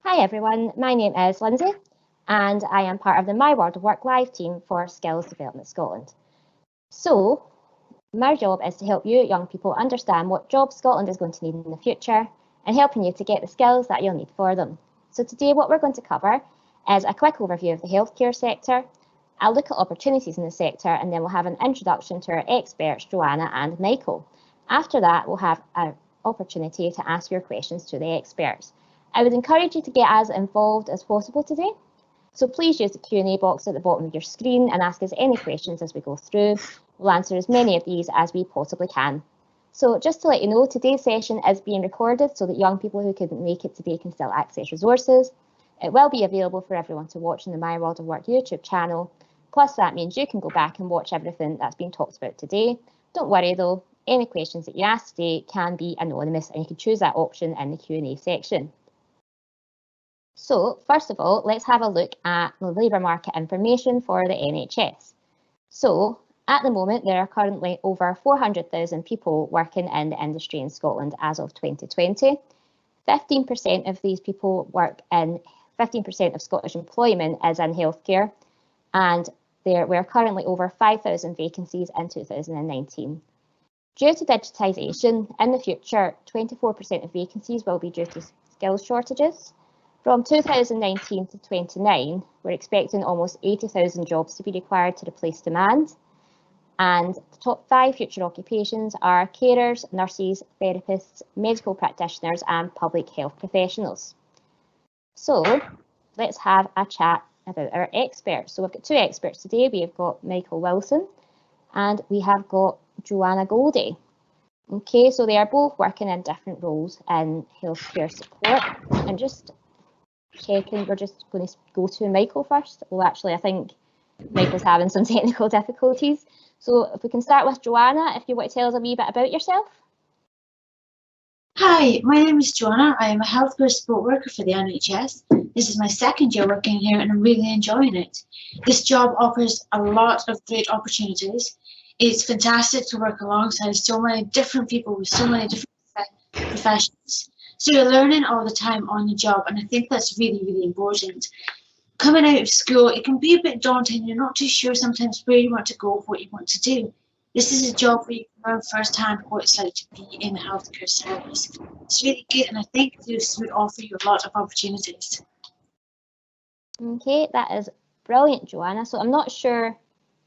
Hi everyone, my name is Lindsay and I am part of the My World of Work Live team for Skills Development Scotland. So, my job is to help you young people understand what jobs Scotland is going to need in the future and helping you to get the skills that you'll need for them. So today what we're going to cover is a quick overview of the healthcare sector. I'll look at opportunities in the sector and then we'll have an introduction to our experts, Johanna and Michael. After that, we'll have an opportunity to ask your questions to the experts. I would encourage you to get as involved as possible today. So please use the Q&A box at the bottom of your screen and ask us any questions as we go through. We'll answer as many of these as we possibly can. So just to let you know, today's session is being recorded so that young people who couldn't make it today can still access resources. It will be available for everyone to watch on the My World of Work YouTube channel. Plus that means you can go back and watch everything that's been talked about today. Don't worry though, any questions that you ask today can be anonymous and you can choose that option in the Q&A section. So first of all, let's have a look at the labour market information for the NHS. So at the moment, there are currently over 400,000 people working in the industry in Scotland as of 2020. 15% of these people work in, 15% of Scottish employment is in healthcare, and there were currently over 5,000 vacancies in 2019. Due to digitisation, in the future, 24% of vacancies will be due to skills shortages. From 2019 to 29, we're expecting almost 80,000 jobs to be required to replace demand. And the top 5 future occupations are carers, nurses, therapists, medical practitioners and public health professionals. So let's have a chat about our experts. So we've got 2 experts today. We've got Michael Wilson and we have got Johanna Goldie. Okay, so they are both working in different roles in healthcare support. And just checking, we're just going to go to Michael first. Well, actually, I think Michael's having some technical difficulties. So if we can start with Johanna, if you want to tell us a wee bit about yourself. Hi, my name is Johanna. I am a healthcare support worker for the NHS. This is my 2nd year working here and I'm really enjoying it. This job offers a lot of great opportunities. It's fantastic to work alongside so many different people with so many different professions. So you're learning all the time on the job, and I think that's really, really important. Coming out of school, it can be a bit daunting. You're not too sure sometimes where you want to go, what you want to do. This is a job where you can learn firsthand what it's like to be in the healthcare service. It's really good, and I think this would offer you a lot of opportunities. Okay, that is brilliant, Johanna. So I'm not sure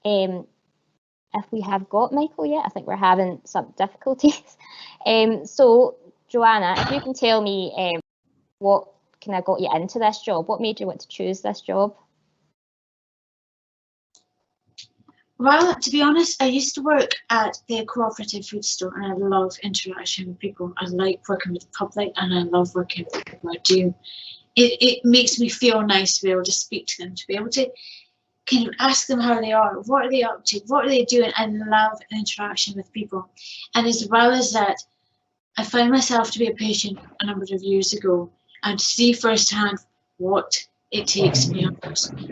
if we have got Michael yet. I think we're having some difficulties. So Johanna, if you can tell me what kind of got you into this job, what made you want to choose this job? Well, to be honest, I used to work at the cooperative food store and I love interaction with people. I like working with the public and I love working with the people I do. It makes me feel nice to be able to speak to them, to be able to kind of ask them how they are, what are they up to, what are they doing. I love interaction with people. And as well as that, I found myself to be a patient a number of years ago and to see firsthand what it takes to be a person. Of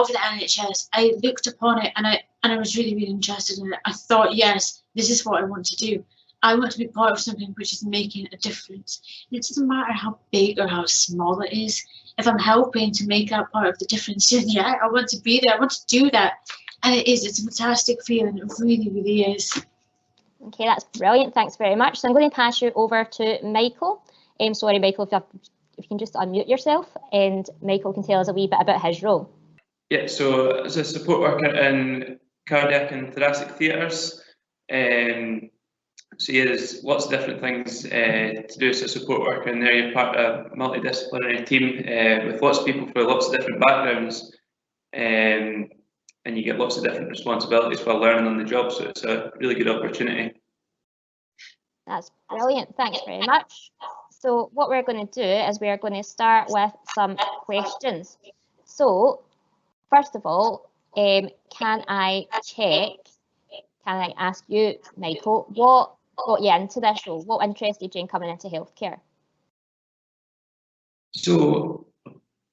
the NHS, I looked upon it and I was really, really interested in it. I thought, yes, this is what I want to do. I want to be part of something which is making a difference. And it doesn't matter how big or how small it is. If I'm helping to make that part of the difference, then yeah, I want to be there. I want to do that. And it's a fantastic feeling. It really, really is. Okay, that's brilliant. Thanks very much. So I'm going to pass you over to Michael. Sorry, Michael, if you can just unmute yourself and Michael can tell us a wee bit about his role. Yeah, so as a support worker in cardiac and thoracic theatres, so yeah, there's lots of different things to do as a support worker, and there you're part of a multidisciplinary team with lots of people from lots of different backgrounds, and you get lots of different responsibilities while learning on the job, so it's a really good opportunity. That's brilliant, thanks very much. So what we're going to do is we're going to start with some questions. So first of all, can I ask you, Michael, what got you into this role? What interested you in coming into healthcare? So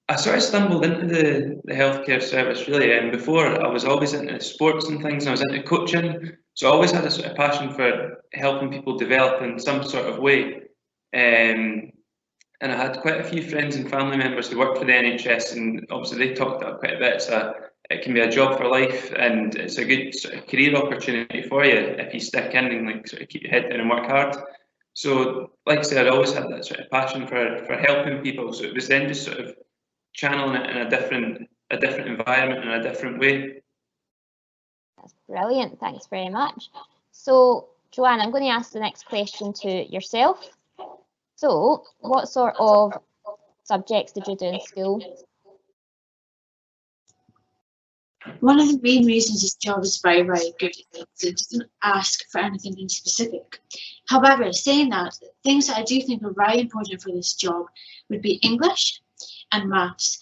I sort of stumbled into the healthcare service really, and before I was always into sports and things, and I was into coaching, so I always had a sort of passion for helping people develop in some sort of way. And I had quite a few friends and family members who worked for the NHS, and obviously they talked up quite a bit. So it can be a job for life, and it's a good sort of career opportunity for you if you stick in and like sort of keep your head down and work hard. So, like I said, I always had that sort of passion for helping people. So it was then just sort of channeling it in a different environment in a different way. That's brilliant. Thanks very much. So, Johanna, I'm going to ask the next question to yourself. So, what sort of subjects did you do in school? One of the main reasons this job is very, very good is it doesn't ask for anything in specific. However, saying that, things that I do think are very important for this job would be English and maths.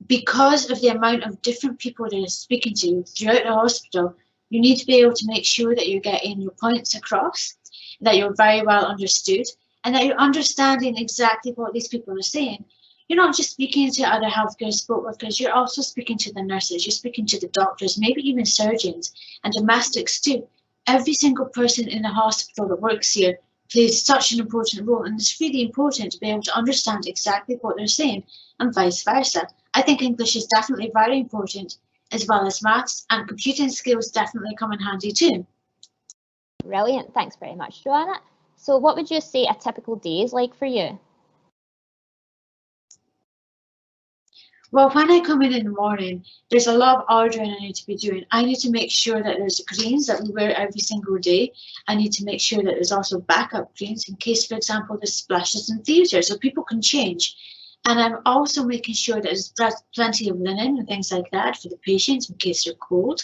Because of the amount of different people that you're speaking to throughout the hospital, you need to be able to make sure that you're getting your points across, that you're very well understood, and that you're understanding exactly what these people are saying. You're not just speaking to other healthcare support workers, you're also speaking to the nurses, you're speaking to the doctors, maybe even surgeons and domestics too. Every single person in the hospital that works here plays such an important role, and it's really important to be able to understand exactly what they're saying and vice versa. I think English is definitely very important, as well as maths, and computing skills definitely come in handy too. Brilliant. Thanks very much, Johanna. So what would you say a typical day is like for you? Well, when I come in the morning, there's a lot of ordering I need to be doing. I need to make sure that there's greens that we wear every single day. I need to make sure that there's also backup greens in case, for example, there's splashes in theatre, so people can change. And I'm also making sure that there's plenty of linen and things like that for the patients in case they're cold.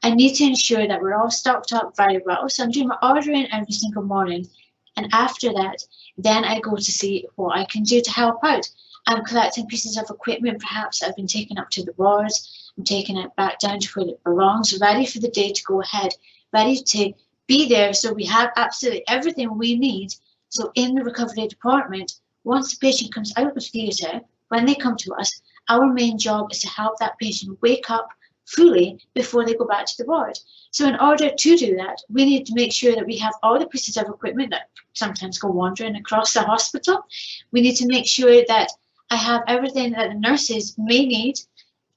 I need to ensure that we're all stocked up very well. So I'm doing my ordering every single morning. And after that, then I go to see what I can do to help out. I'm collecting pieces of equipment, perhaps that have been taken up to the wards. I'm taking it back down to where it belongs, ready for the day to go ahead, ready to be there. So we have absolutely everything we need. So in the recovery department, once the patient comes out of theatre, when they come to us, our main job is to help that patient wake up fully before they go back to the ward. So in order to do that, we need to make sure that we have all the pieces of equipment that sometimes go wandering across the hospital. We need to make sure that I have everything that the nurses may need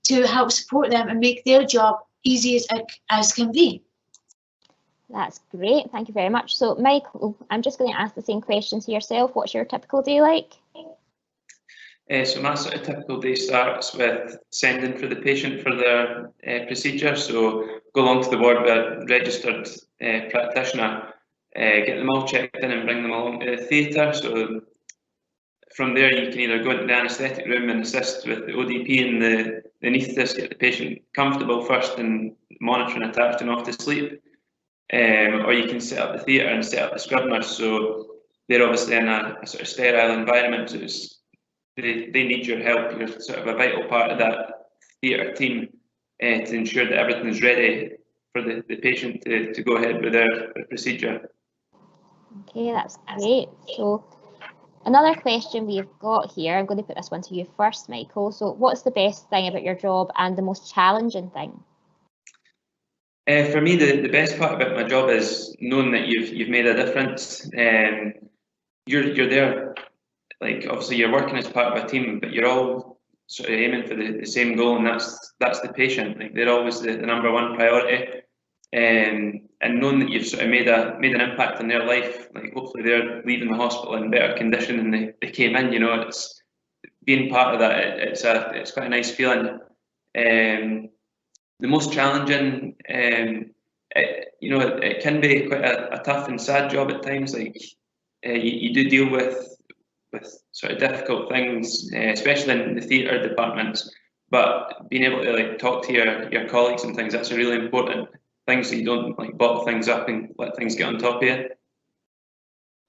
to help support them and make their job easy as can be. That's great. Thank you very much. So, Michael, I'm just going to ask the same question to yourself. What's your typical day like? So my sort of typical day starts with sending for the patient for their procedure. So go along to the ward with a registered practitioner, get them all checked in and bring them along to the theatre. So from there you can either go into the anaesthetic room and assist with the ODP and the anaesthetist, get the patient comfortable first and monitor and attach them off to sleep. Or you can set up the theatre and set up the scrub nurse. So they're obviously in a sort of sterile environment. So they need your help. You're sort of a vital part of that theatre team to ensure that everything is ready for the patient to go ahead with their procedure. Okay, that's great. So another question we've got here, I'm going to put this one to you first, Michael. So what's the best thing about your job and the most challenging thing? For me, the best part about my job is knowing that you've made a difference. You're there. Like obviously you're working as part of a team, but you're all sort of aiming for the same goal, and that's the patient. Like they're always the number one priority, and knowing that you've sort of made an impact in their life. Like hopefully they're leaving the hospital in better condition than they came in. You know, it's being part of that. It's quite a nice feeling. The most challenging, it can be quite a tough and sad job at times. Like you do deal with sort of difficult things, especially in the theatre departments. But being able to like talk to your colleagues and things, that's a really important thing, so you don't like bottle things up and let things get on top of you.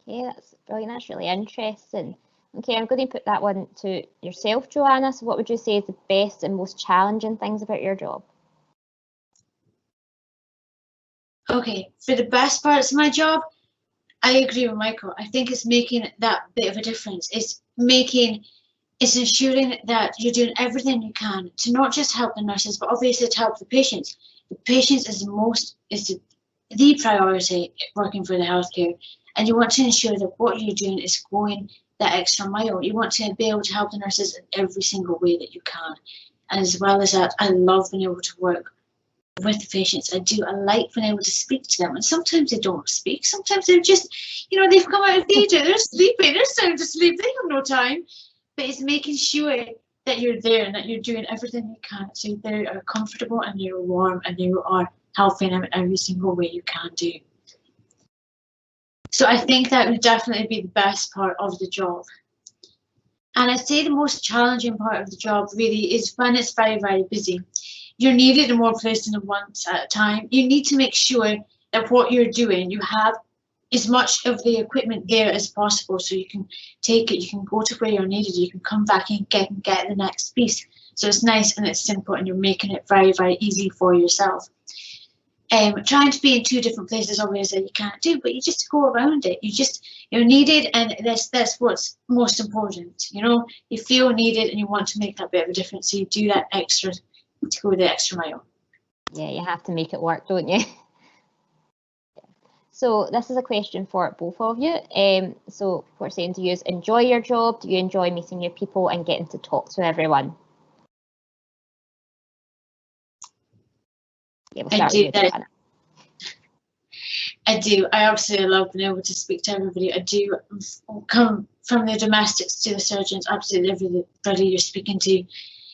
Okay, that's brilliant. That's really interesting. Okay, I'm going to put that one to yourself, Johanna. So what would you say is the best and most challenging things about your job? Okay, for the best parts of my job, I agree with Michael. I think it's making that bit of a difference. It's making It's ensuring that you're doing everything you can to not just help the nurses, but obviously to help the patients. The patients is the priority working for the healthcare, and you want to ensure that what you're doing is going that extra mile. You want to be able to help the nurses in every single way that you can. And as well as that, I love being able to work with the patients. I do. I like being able to speak to them, and sometimes they don't speak. Sometimes they're just, they've come out of theatre, they're sleeping, they're sound asleep, they have no time. But it's making sure that you're there and that you're doing everything you can so they are comfortable and you're warm and you are helping them in every single way you can do. So I think that would definitely be the best part of the job. And I'd say the most challenging part of the job really is when it's very, very busy. You're needed in more places than once at a time. You need to make sure that what you're doing, you have as much of the equipment there as possible, so you can take it, you can go to where you're needed, you can come back and get the next piece. So it's nice and it's simple, and you're making it very, very easy for yourself. Trying to be in 2 different places obviously you can't do, but you just go around it. You're needed, and that's what's most important. You feel needed and you want to make that bit of a difference, so you do that extra to go the extra mile. Yeah, you have to make it work, don't you? So this is a question for both of you. So what we're saying to you is, enjoy your job. Do you enjoy meeting your people and getting to talk to everyone? Yeah, we'll start with you, Johanna. I do. I absolutely love being able to speak to everybody. I do. Come from the domestics to the surgeons, absolutely everybody you're speaking to.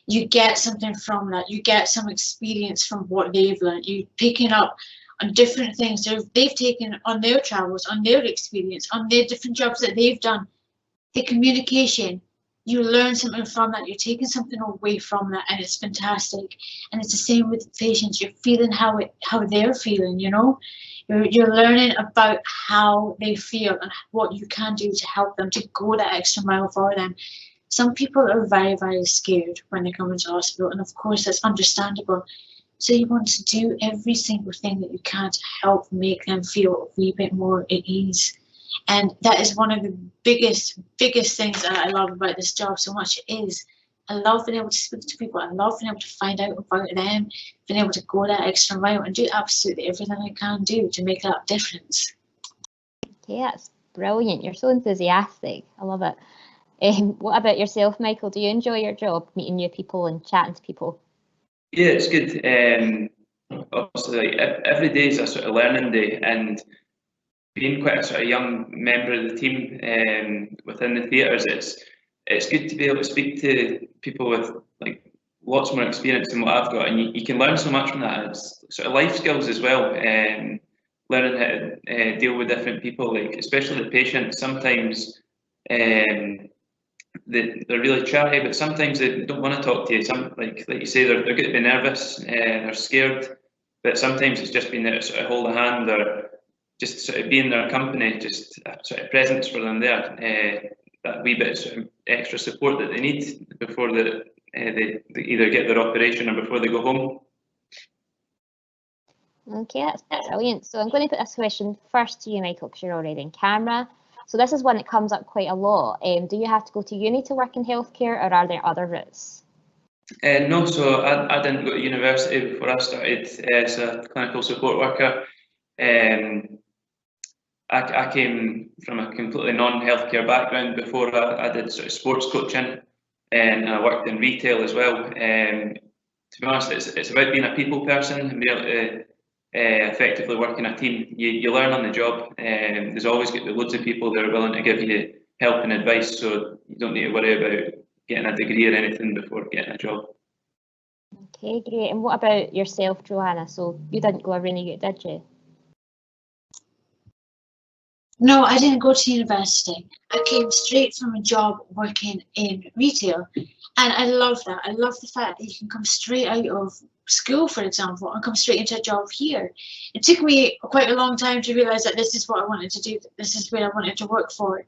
You get something from that. You get some experience from what they've learned. You're picking up on different things they've taken on their travels, on their experience, on their different jobs that they've done. The communication, you learn something from that. You're taking something away from that, and it's fantastic. And it's the same with the patients. You're feeling how they're feeling. You're learning about how they feel and what you can do to help them, to go that extra mile for them. Some people are very, very scared when they come into hospital, and of course that's understandable. So you want to do every single thing that you can to help make them feel a wee bit more at ease. And that is one of the biggest things that I love about this job so much. I love being able to speak to people. I love being able to find out about them, being able to go that extra mile and do absolutely everything I can do to make that difference. Okay, that's brilliant. You're so enthusiastic. I love it. What about yourself, Michael? Do you enjoy your job, meeting new people and chatting to people? Yeah, it's good. Obviously, every day is a sort of learning day, and being quite a sort of young member of the team within the theatres, it's good to be able to speak to people with like lots more experience than what I've got, and you can learn so much from that. It's sort of life skills as well. Learning how to deal with different people, like especially the patients. Sometimes they're really chatty, but sometimes they don't want to talk to you. Some like you say, they're going to be nervous, they're scared, but sometimes it's just being there to sort of hold a hand or just sort of be in their company, just a sort of presence for them there. That wee bit of sort of extra support that they need before they either get their operation or before they go home. Okay, that's brilliant. So I'm going to put this question first to you, Michael, because you're already in camera. So this is one that comes up quite a lot. Do you have to go to uni to work in healthcare, or are there other routes? No, so I didn't go to university before I started as a clinical support worker. I came from a completely non-healthcare background before. I did sort of sports coaching, and I worked in retail as well. To be honest, it's about being a people person and being able to effectively work in a team. You learn on the job. There's always going to be loads of people that are willing to give you help and advice, so you don't need to worry about getting a degree or anything before getting a job. Okay, great. And what about yourself, Johanna? So you didn't go to uni, did you? No, I didn't go to university. I came straight from a job working in retail, and I love that. I love the fact that you can come straight out of school, for example, and come straight into a job here. It took me quite a long time to realise that this is what I wanted to do. This is where I wanted to work for,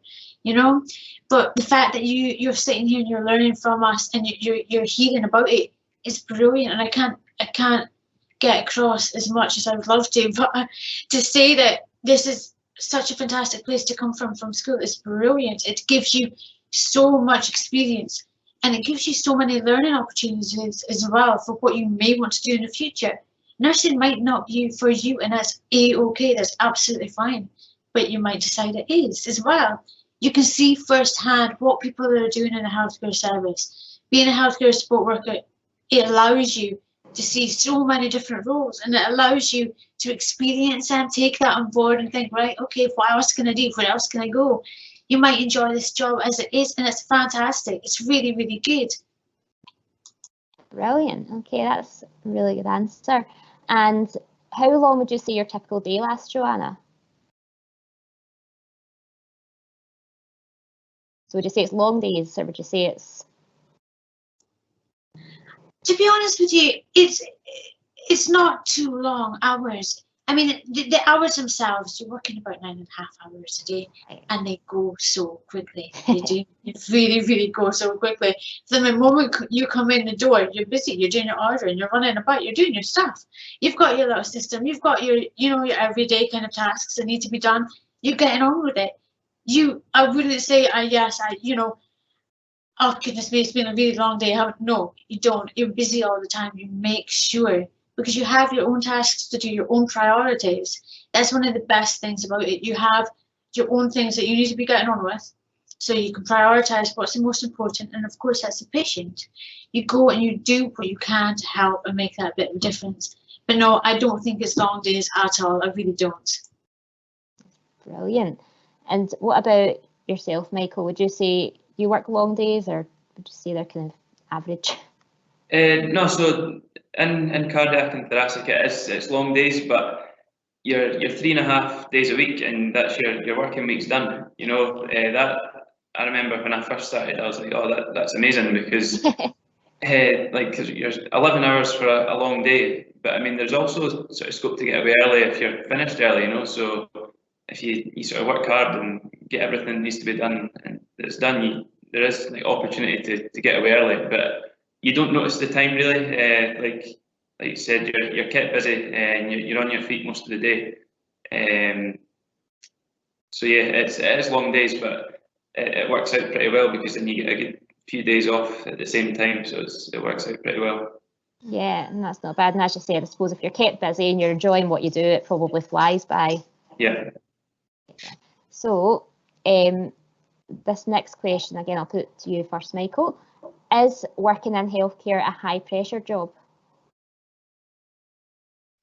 But the fact that you're sitting here and you're learning from us and you're hearing about it is brilliant, and I can't get across as much as I would love to. But to say that this is such a fantastic place to come from school is brilliant. It gives you so much experience And it gives you so many learning opportunities as well for what you may want to do in the future. Nursing might not be for you, and that's a-okay, that's absolutely fine. But you might decide it is as well. You can see firsthand what people are doing in the healthcare service. Being a healthcare support worker, it allows you to see so many different roles, and it allows you to experience and take that on board and think, right, okay, what else can I do? Where else can I go? You might enjoy this job as it is, and it's fantastic. It's really, really good. Brilliant. Okay, that's a really good answer. And how long would you say your typical day lasts, Johanna? So would you say it's long days, or would you say it's... To be honest with you, it's not too long hours. I mean, the hours themselves, you're working about 9.5 hours a day, and they go so quickly. They do. They really, really go so quickly. Then the moment you come in the door, you're busy, you're doing your ordering, you're running about, you're doing your stuff. You've got your little system, you've got your, your everyday kind of tasks that need to be done. You're getting on with it. I wouldn't say, oh goodness me, it's been a really long day. No, you don't. You're busy all the time. You make sure, because you have your own tasks to do, your own priorities. That's one of the best things about it. You have your own things that you need to be getting on with, so you can prioritize what's the most important. And of course, that's the patient. You go and you do what you can to help and make that bit of a difference. But no, I don't think it's long days at all. I really don't. Brilliant. And what about yourself, Michael? Would you say you work long days, or would you say they're kind of average? No, so in cardiac and thoracic, it's long days, but you're 3.5 days a week, and that's your working week's done. That I remember when I first started, I was like, oh, that's amazing, because cause you're 11 hours for a long day, but I mean, there's also sort of scope to get away early if you're finished early. So if you sort of work hard and get everything that needs to be done and it's done, there is like opportunity to get away early, but you don't notice the time really. Like you said, you're kept busy and you're on your feet most of the day. So yeah, it is long days, but it works out pretty well, because then you get a good few days off at the same time, so it works out pretty well. Yeah, and that's not bad. And as you said, I suppose if you're kept busy and you're enjoying what you do, it probably flies by. Yeah. So, this next question, again, I'll put it to you first, Michael. Is working in healthcare a high pressure job?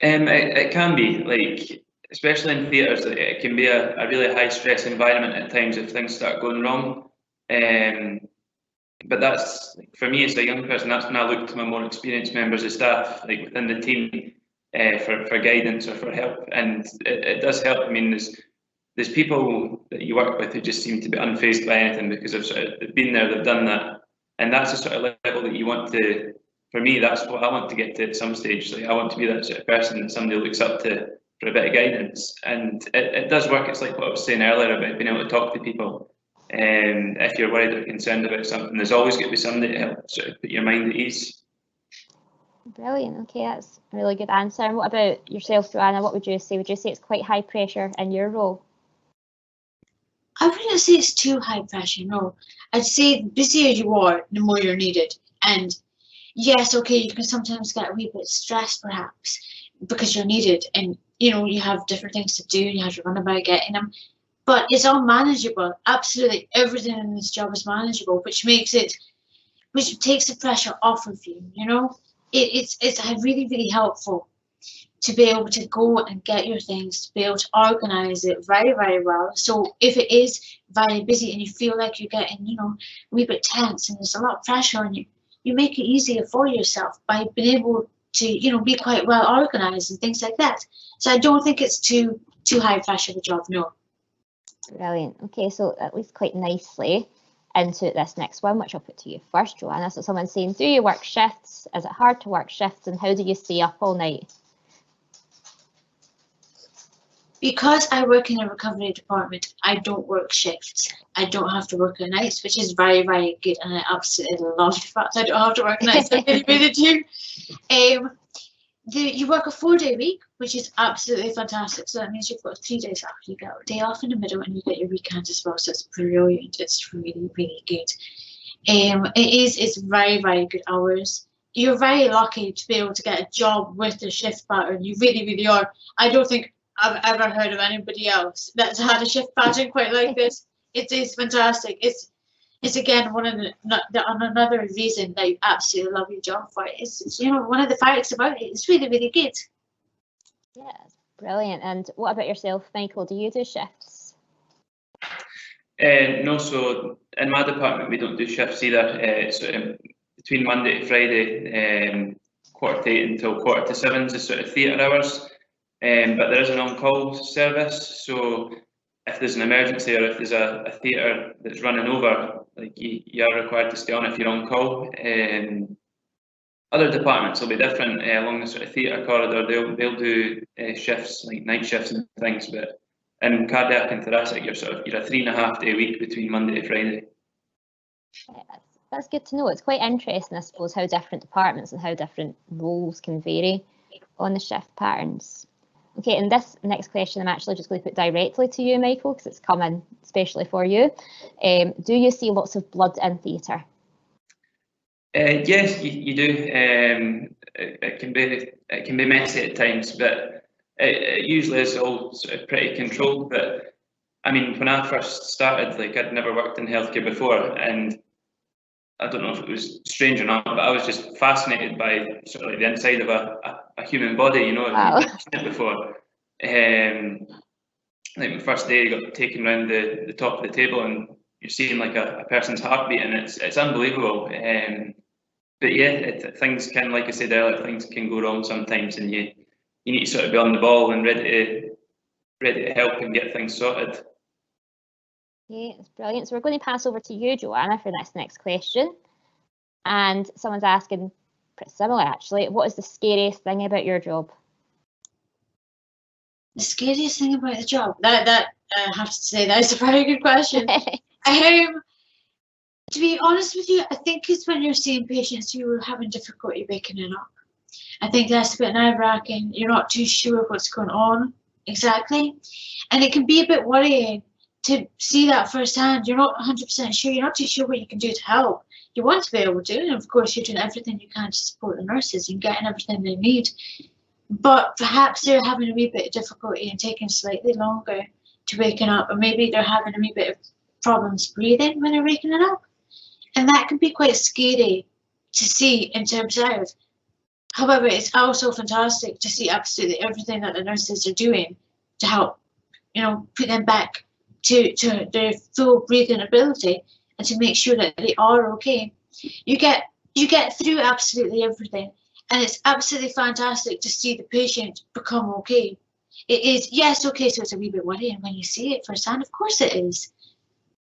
It can be, like, especially in theatres, it can be a really high stress environment at times if things start going wrong. But that's, for me as a young person, that's when I look to my more experienced members of staff, like within the team, for guidance or for help. And it does help. I mean, there's people that you work with who just seem to be unfazed by anything because they've been there, they've done that. And that's the sort of level that you want to, for me, that's what I want to get to at some stage. Like, I want to be that sort of person that somebody looks up to for a bit of guidance. And it does work. It's like what I was saying earlier about being able to talk to people. And if you're worried or concerned about something, there's always going to be somebody to help sort of put your mind at ease. Brilliant. Okay, that's a really good answer. And what about yourself, Johanna? What would you say? Would you say it's quite high pressure in your role? I wouldn't say it's too high pressure, no. I'd say the busier you are, the more you're needed. And yes, okay, you can sometimes get a wee bit stressed perhaps because you're needed, and you have different things to do, you have to run about getting them. But it's all manageable. Absolutely everything in this job is manageable, which takes the pressure off of you, It's really, really helpful to be able to go and get your things, to be able to organize it very, very well. So if it is very busy and you feel like you're getting, a wee bit tense and there's a lot of pressure on you, you make it easier for yourself by being able to, be quite well organized and things like that. So I don't think it's too high pressure of a job, no. Brilliant. Okay, so that leads quite nicely into this next one, which I'll put to you first, Johanna. So someone's saying, do you work shifts? Is it hard to work shifts? And how do you stay up all night? Because I work in a recovery department, I don't work shifts. I don't have to work at nights, which is very, very good. And I absolutely love the fact I don't have to work nights. I really, really do. You work a 4-day week, which is absolutely fantastic. So that means you've got 3 days off. You get a day off in the middle and you get your weekend as well. So it's brilliant. It's really, really good. It's very, very good hours. You're very lucky to be able to get a job with the shift pattern. You really, really are. I don't think I've ever heard of anybody else that's had a shift pattern quite like this. It is fantastic. It's again one of another reason that you absolutely love your job for it. It's one of the facts about it. It's really, really good. Yeah, brilliant. And what about yourself, Michael? Do you do shifts? No, so in my department we don't do shifts either. It's between Monday to Friday, 8:45 until 7:15 is sort of theatre hours. But there is an on-call service, so if there's an emergency or if there's a theatre that's running over, like you are required to stay on if you're on call. Other departments will be different along the sort of theatre corridor. They'll do shifts like night shifts and things, but in cardiac and thoracic, you're a 3.5 day week between Monday to Friday. Yeah, that's good to know. It's quite interesting, I suppose, how different departments and how different roles can vary on the shift patterns. Okay, and this next question I'm actually just going to put directly to you, Michael, because it's coming especially for you. Do you see lots of blood in theatre? Yes, you do. It can be messy at times, but it usually is all sort of pretty controlled. But I mean, when I first started, like I'd never worked in healthcare before, and I don't know if it was strange or not, but I was just fascinated by sort of like the inside of a human body. You know, Wow. if you've seen it before. Like my first day, I got taken around the top of the table, and you're seeing like a person's heartbeat, and it's unbelievable. But yeah, things can, like I said earlier, things can go wrong sometimes, and you need to sort of be on the ball and ready to help and get things sorted. Yeah, it's brilliant. So we're going to pass over to you, Johanna, for this next question. And someone's asking, pretty similar actually, what is the scariest thing about your job? The scariest thing about the job? That I have to say that is a very good question. To be honest with you, I think it's when you're seeing patients who are having difficulty waking up. I think that's a bit nerve-wracking. You're not too sure what's going on exactly. And it can be a bit worrying to see that firsthand. You're not 100% sure. You're not too sure what you can do to help. You want to be able to, and of course you're doing everything you can to support the nurses and getting everything they need. But perhaps they're having a wee bit of difficulty and taking slightly longer to waken up, or maybe they're having a wee bit of problems breathing when they're waking up. And that can be quite scary to see in terms of. However, it's also fantastic to see absolutely everything that the nurses are doing to help, put them back to their full breathing ability and to make sure that they are okay. You get through absolutely everything, and it's absolutely fantastic to see the patient become okay. It is, yes, okay, so it's a wee bit worrying when you see it firsthand, of course it is.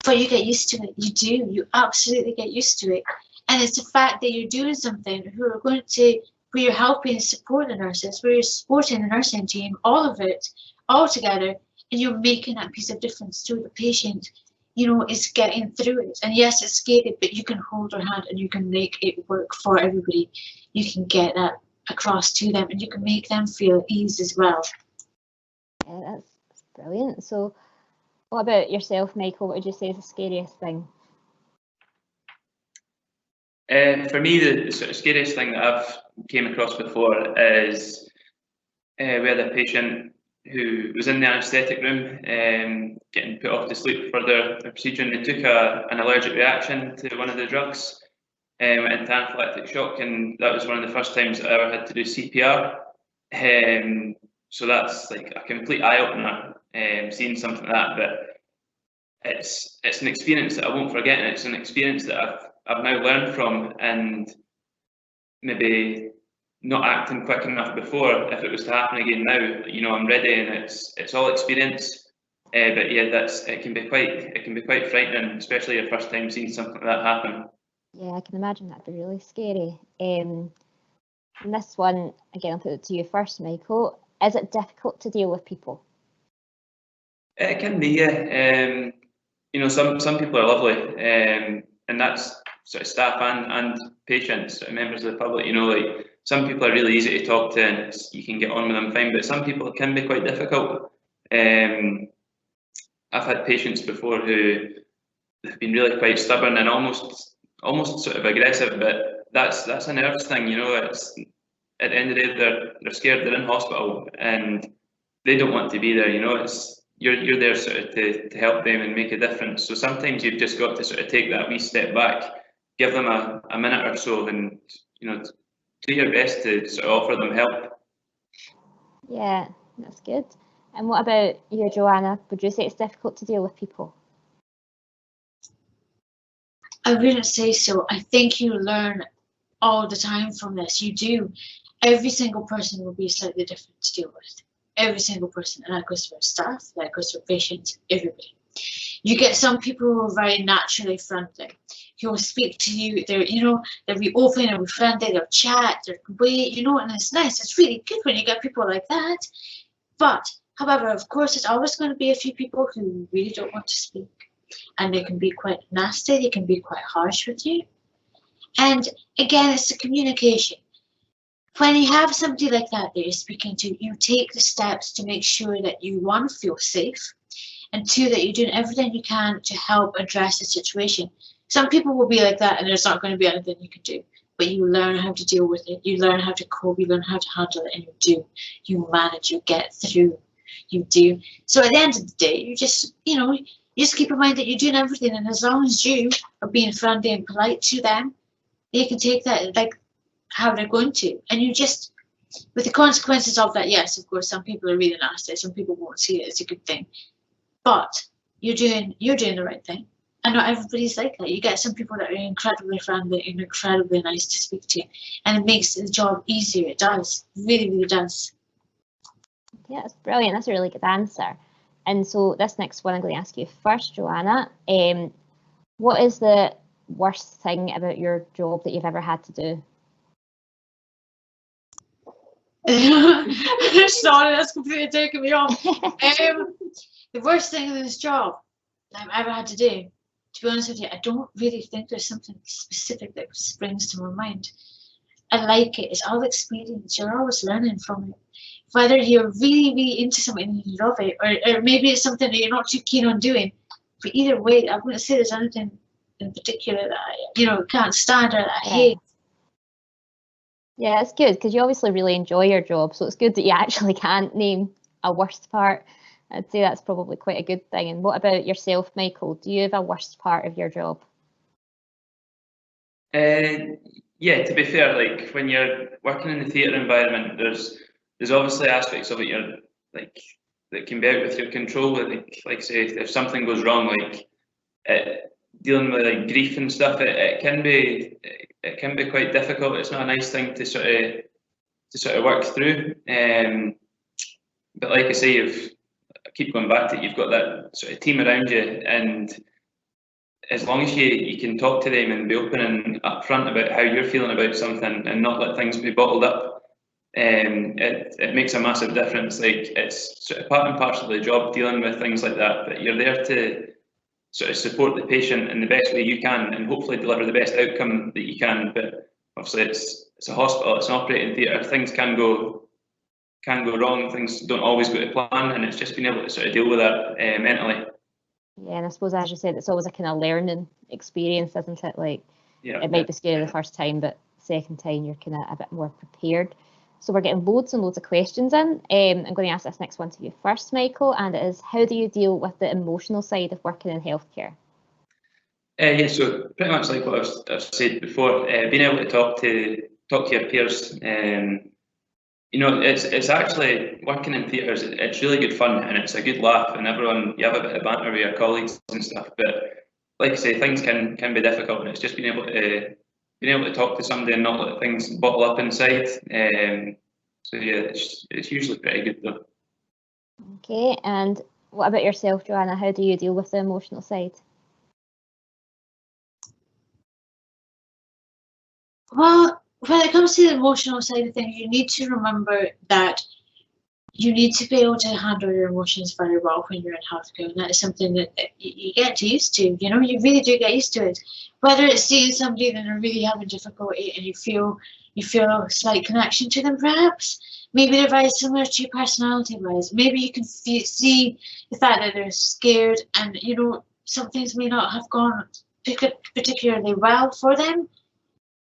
But you get used to it. You do. You absolutely get used to it. And it's the fact that you're doing something where you're helping support the nurses, where you're supporting the nursing team, all of it, all together, and you're making that piece of difference to the patient, is getting through it. And yes, it's scary, but you can hold their hand and you can make it work for everybody. You can get that across to them, and you can make them feel at ease as well. Yeah, that's brilliant. So what about yourself, Michael? What would you say is the scariest thing? For me, the sort of scariest thing that I've came across before is we had a patient who was in the anaesthetic room getting put off to sleep for their procedure, and they took an allergic reaction to one of the drugs, went into anaphylactic shock, and that was one of the first times that I ever had to do CPR. So that's like a complete eye-opener, seeing something like that, but it's an experience that I won't forget, and it's an experience that I've now learned from, and maybe not acting quick enough before. If it was to happen again now, I'm ready, and it's all experience. But yeah, it can be quite frightening, especially your first time seeing something like that happen. Yeah, I can imagine that'd be really scary. And this one, again, I'll put it to you first, Michael. Is it difficult to deal with people? It can be, yeah. Some people are lovely, and that's sort of staff and patients, members of the public. Like some people are really easy to talk to, and you can get on with them fine. But some people can be quite difficult. I've had patients before who have been really quite stubborn and almost almost sort of aggressive, but that's a nerves thing, you know. It's at the end of the day, they're scared, they're in hospital, and they don't want to be there, you know. It's you're there sort of to help them and make a difference. So sometimes you've just got to sort of take that wee step back, give them a minute or so, and you know, do your best to sort of offer them help. Yeah, that's good. And what about you, Johanna? Would you say it's difficult to deal with people? I wouldn't say so. I think you learn all the time from this. You do. Every single person will be slightly different to deal with. Every single person. And that goes for staff, that goes for patients, everybody. You get some people who are very naturally friendly, who will speak to you. They'll be open, they'll be friendly, they'll chat, they'll wait, and it's nice. It's really good when you get people like that. But, however, of course, there's always going to be a few people who really don't want to speak. And they can be quite nasty, they can be quite harsh with you. And again, it's the communication. When you have somebody like that you're speaking to, you take the steps to make sure that you, one, feel safe, and two, that you're doing everything you can to help address the situation. Some people will be like that and there's not going to be anything you can do, but you learn how to deal with it, you learn how to cope, you learn how to handle it, and you manage, you get through, you do. So at the end of the day, you just keep in mind that you're doing everything, and as long as you are being friendly and polite to them, they can take that like how they're going to. And you just, with the consequences of that, yes, of course, some people are really nasty, some people won't see it as a good thing. But you're doing the right thing. And not everybody's like that. You get some people that are incredibly friendly and incredibly nice to speak to. And it makes the job easier. It does. Really, really does. Yeah, that's brilliant. That's a really good answer. And so this next one I'm going to ask you first, Johanna. What is the worst thing about your job that you've ever had to do? Sorry, that's completely taking me off. The worst thing in this job that I've ever had to do, to be honest with you, I don't really think there's something specific that springs to my mind. I like it. It's all experience. You're always learning from it. Whether you're really, really into something and you love it, or maybe it's something that you're not too keen on doing. But either way, I wouldn't say there's anything in particular that I, can't stand or that I hate. Yeah, it's good because you obviously really enjoy your job. So it's good that you actually can't name a worst part. I'd say that's probably quite a good thing. And what about yourself, Michael? Do you have a worst part of your job? Yeah, to be fair, like when you're working in the theatre environment, there's obviously aspects of it that can be out with your control. Like say, if something goes wrong, like dealing with like grief and stuff, it can be quite difficult. It's not a nice thing to sort of work through. But like I say, I keep going back to it, you've got that sort of team around you, and as long as you can talk to them and be open and upfront about how you're feeling about something and not let things be bottled up, it makes a massive difference. Like it's sort of part and parcel of the job dealing with things like that, but you're there to sort of support the patient in the best way you can and hopefully deliver the best outcome that you can. But obviously it's a hospital, it's an operating theatre, things can go wrong, things don't always go to plan, and it's just being able to sort of deal with that mentally. Yeah, and I suppose, as you said, it's always a kind of learning experience, isn't it? Like, yeah, it might be scary the first time, but second time you're kind of a bit more prepared. So we're getting loads and loads of questions in. I'm going to ask this next one to you first, Michael, and it is, how do you deal with the emotional side of working in healthcare? Yeah, so pretty much like what I've said before, being able to talk to your peers. It's actually working in theatres. It's really good fun and it's a good laugh, and you have a bit of banter with your colleagues and stuff. But like I say, things can be difficult, and it's just being able to talk to somebody and not let things bottle up inside. So yeah, it's usually pretty good though. Okay, and what about yourself, Johanna? How do you deal with the emotional side? Well, when it comes to the emotional side of things, you need to remember that you need to be able to handle your emotions very well when you're in healthcare, and that is something that you get used to. You really do get used to it. Whether it's seeing somebody that are really having difficulty and you feel a slight connection to them, perhaps. Maybe they're very similar to you personality-wise. Maybe you can see the fact that they're scared, and some things may not have gone particularly well for them.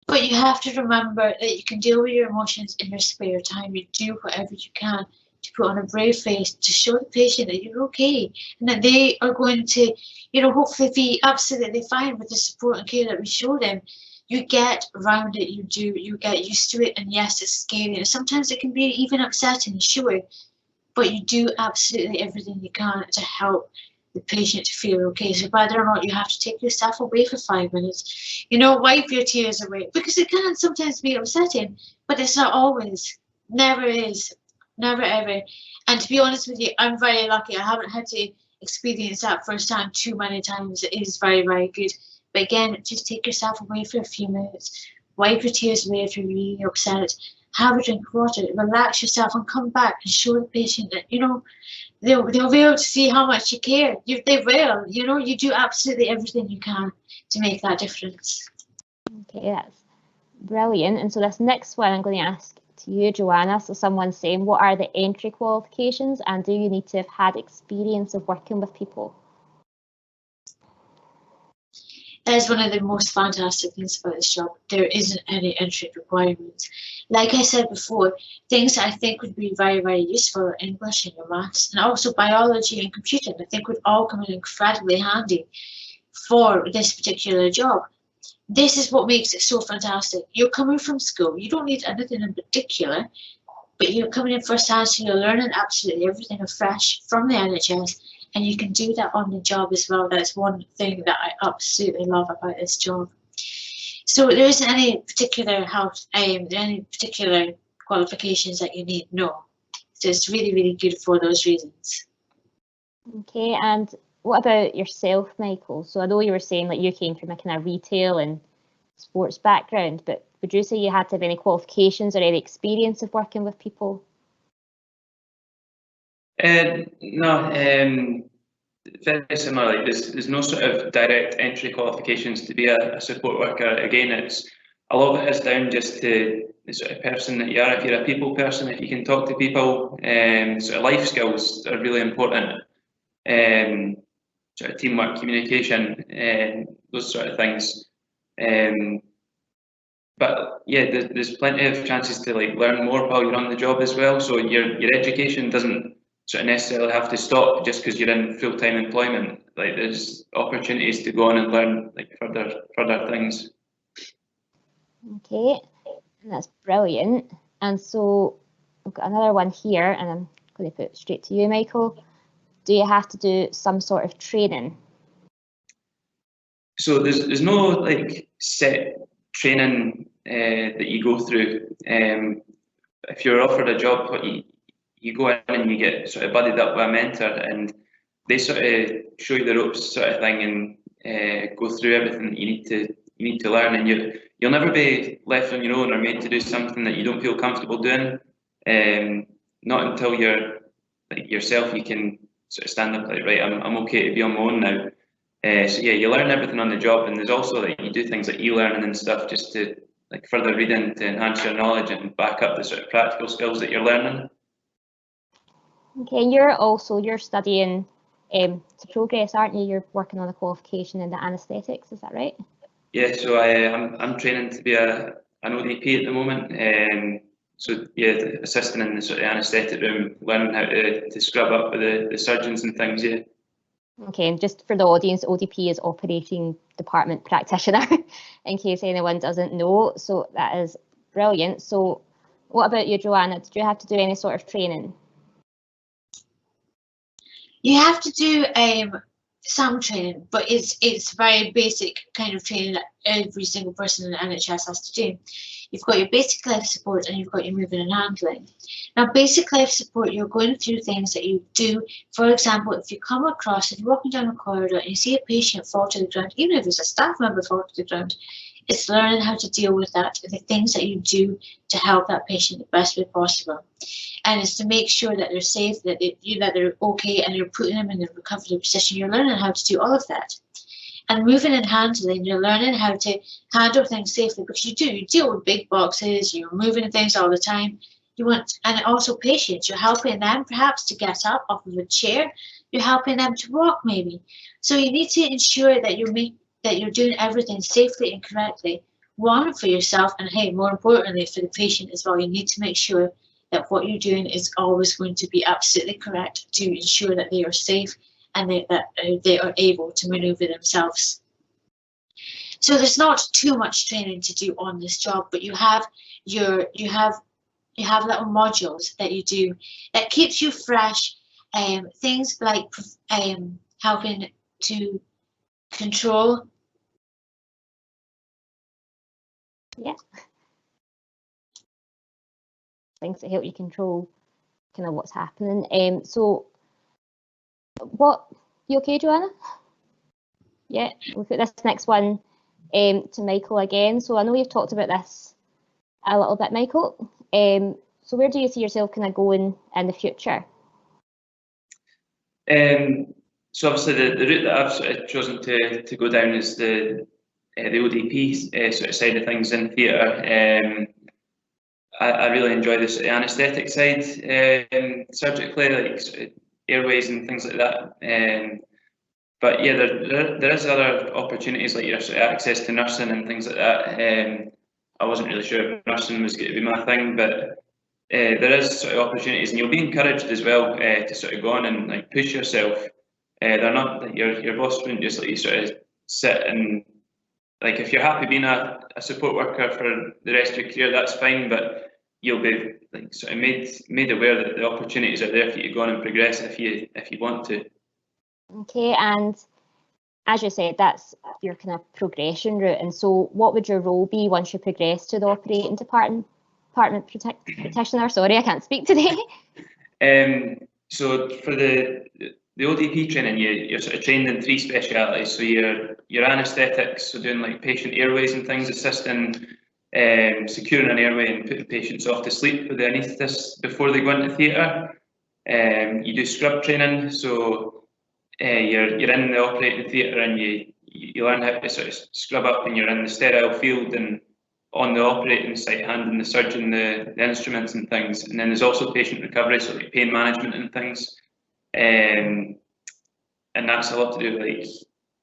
But you have to remember that you can deal with your emotions in your spare time. You do whatever you can to put on a brave face to show the patient that you're okay and that they are going to, hopefully be absolutely fine with the support and care that we show them. You get around it, you get used to it, and yes, it's scary. And sometimes it can be even upsetting, sure, but you do absolutely everything you can to help the patient to feel okay. So whether or not you have to take yourself away for 5 minutes, wipe your tears away, because it can sometimes be upsetting, but it's not always. Never is. Never ever. And to be honest with you, I'm very lucky. I haven't had to experience that firsthand too many times. It is very, very good. But again, just take yourself away for a few minutes. Wipe your tears away if you're really upset. Have a drink of water, relax yourself, and come back and show the patient that, they'll be able to see how much you care. They will, you do absolutely everything you can to make that difference. Okay, that's brilliant. And so this next one I'm going to ask to you, Johanna. So someone's saying, what are the entry qualifications, and do you need to have had experience of working with people? That is one of the most fantastic things about this job. There isn't any entry requirements. Like I said before, things that I think would be very, very useful are English and your maths, and also biology and computing. I think would all come in incredibly handy for this particular job. This is what makes it so fantastic. You're coming from school. You don't need anything in particular, but you're coming in first hand, so you're learning absolutely everything afresh from the NHS. And you can do that on the job as well. That's one thing that I absolutely love about this job. So there isn't any particular any particular qualifications that you need. No, so it's really, really good for those reasons. Okay, and what about yourself, Michael? So I know you were saying like you came from a kind of retail and sports background, but would you say you had to have any qualifications or any experience of working with people? No, very similar. Like there's no sort of direct entry qualifications to be a support worker. Again, it's a lot of it is down just to the sort of person that you are. If you're a people person, if you can talk to people, sort of life skills are really important. Sort of teamwork, communication, those sort of things. But yeah, there's plenty of chances to like learn more while you're on the job as well. So your education doesn't sort of necessarily have to stop just because you're in full-time employment. Like there's opportunities to go on and learn like further things. Okay, that's brilliant. And so I've got another one here, and I'm going to put it straight to you, Michael. Do you have to do some sort of training? So there's no like set training that you go through. If you're offered a job, you go in and you get sort of buddied up with a mentor, and they sort of show you the ropes, sort of thing, and go through everything that you need to learn. And you'll never be left on your own or made to do something that you don't feel comfortable doing. Not until you're like yourself, you can sort of stand up like, right, I'm okay to be on my own now. So yeah, you learn everything on the job, and there's also like you do things like e-learning and stuff just to like further reading to enhance your knowledge and back up the sort of practical skills that you're learning. Okay, and you're studying to progress, aren't you? You're working on a qualification in the anaesthetics, is that right? Yeah, so I'm training to be an ODP at the moment. So yeah, assisting in the sort of anaesthetic room, learning how to scrub up with the surgeons and things. Yeah. Okay, and just for the audience, ODP is Operating Department Practitioner, in case anyone doesn't know. So that is brilliant. So what about you, Johanna? Did you have to do any sort of training? You have to do some training, but it's very basic kind of training that every single person in the NHS has to do. You've got your basic life support and you've got your moving and handling. Now, basic life support, you're going through things that you do. For example, if you're walking down a corridor and you see a patient fall to the ground, even if it's a staff member fall to the ground, it's learning how to deal with that, the things that you do to help that patient the best way possible. And it's to make sure that they're safe, that they're okay, and you're putting them in the recovery position. You're learning how to do all of that. And moving and handling, you're learning how to handle things safely, because you deal with big boxes, you're moving things all the time. And also patients, you're helping them perhaps to get up off of a chair, you're helping them to walk maybe. So you need to ensure that you're that you're doing everything safely and correctly. One, for yourself, and hey, more importantly, for the patient as well. You need to make sure that what you're doing is always going to be absolutely correct to ensure that they are safe and that they are able to maneuver themselves. So there's not too much training to do on this job, but you have little modules that you do that keeps you fresh. Things like helping to control. Yeah. Things that help you control kind of what's happening. So you okay, Johanna? Yeah, we'll put this next one to Michael again. So I know you've talked about this a little bit, Michael. So where do you see yourself kind of going in the future? So obviously the route that I've sort of chosen to go down is the ODP sort of side of things in theatre. I really enjoy the sort of anaesthetic side surgically, like sort of airways and things like that. But yeah, there is other opportunities like your sort of access to nursing and things like that. I wasn't really sure if nursing was going to be my thing, but there is sort of opportunities, and you'll be encouraged as well to sort of go on and like push yourself. They're not like your boss wouldn't just let you sort of sit and like if you're happy being a support worker for the rest of your career, that's fine, but you'll be like sort of made aware that the opportunities are there for you to go on and progress if you want to. Okay, and as you said, that's your kind of progression route. And so what would your role be once you progress to the operating department practitioner? Sorry, I can't speak today. So for the ODP training, you're sort of trained in 3 specialities. So your anaesthetics, so doing like patient airways and things, assisting securing an airway and putting patients off to sleep with the anaesthetist before they go into theatre. You do scrub training, so you're in the operating theatre and you learn how to sort of scrub up, and you're in the sterile field and on the operating site handing the surgeon the instruments and things. And then there's also patient recovery, so like pain management and things. And that's a lot to do with, like,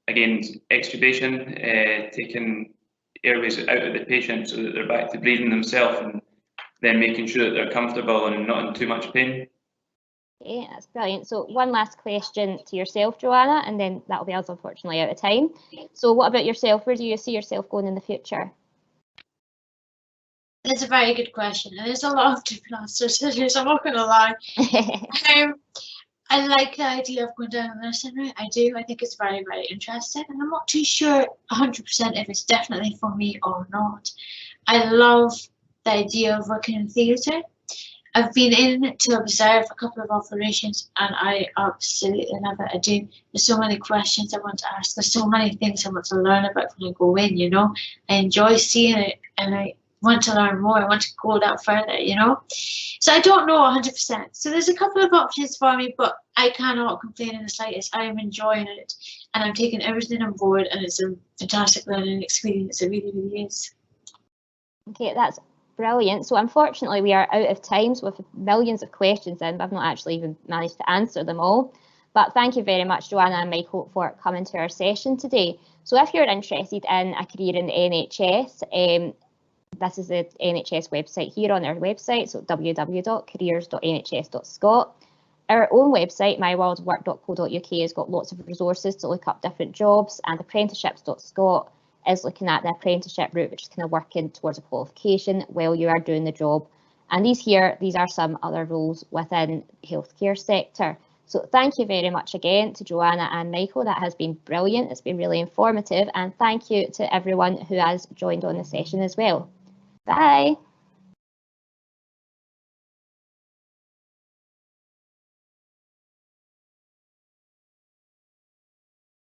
again, extubation, taking airways out of the patient so that they're back to breathing themselves, and then making sure that they're comfortable and not in too much pain. Okay, that's brilliant. So one last question to yourself, Johanna, and then that'll be us unfortunately out of time. So what about yourself? Where do you see yourself going in the future? That's a very good question, and there's a lot of different answers to this. I'm not going to lie. I like the idea of going down the nursing route. I do. I think it's very, very interesting, and I'm not too sure 100% if it's definitely for me or not. I love the idea of working in theatre. I've been in to observe a couple of operations, and I absolutely love it. I do. There's so many questions I want to ask. There's so many things I want to learn about when I go in, you know. I enjoy seeing it, and I want to learn more. I want to go that further, you know. So I don't know 100%. So there's a couple of options for me, but I cannot complain in the slightest. I am enjoying it, and I'm taking everything on board, and it's a fantastic learning experience. It really, really is. Okay, that's brilliant. So unfortunately we are out of time, so with millions of questions in, but I've not actually even managed to answer them all. But thank you very much, Johanna and Michael, for coming to our session today. So if you're interested in a career in the NHS, this is the NHS website here on our website, so www.careers.nhs.scot. Our own website, myworldwork.co.uk, has got lots of resources to look up different jobs, and apprenticeships.scot is looking at the apprenticeship route, which is kind of working towards a qualification while you are doing the job. And these are some other roles within the healthcare sector. So thank you very much again to Johanna and Michael. That has been brilliant. It's been really informative. And thank you to everyone who has joined on the session as well. Bye.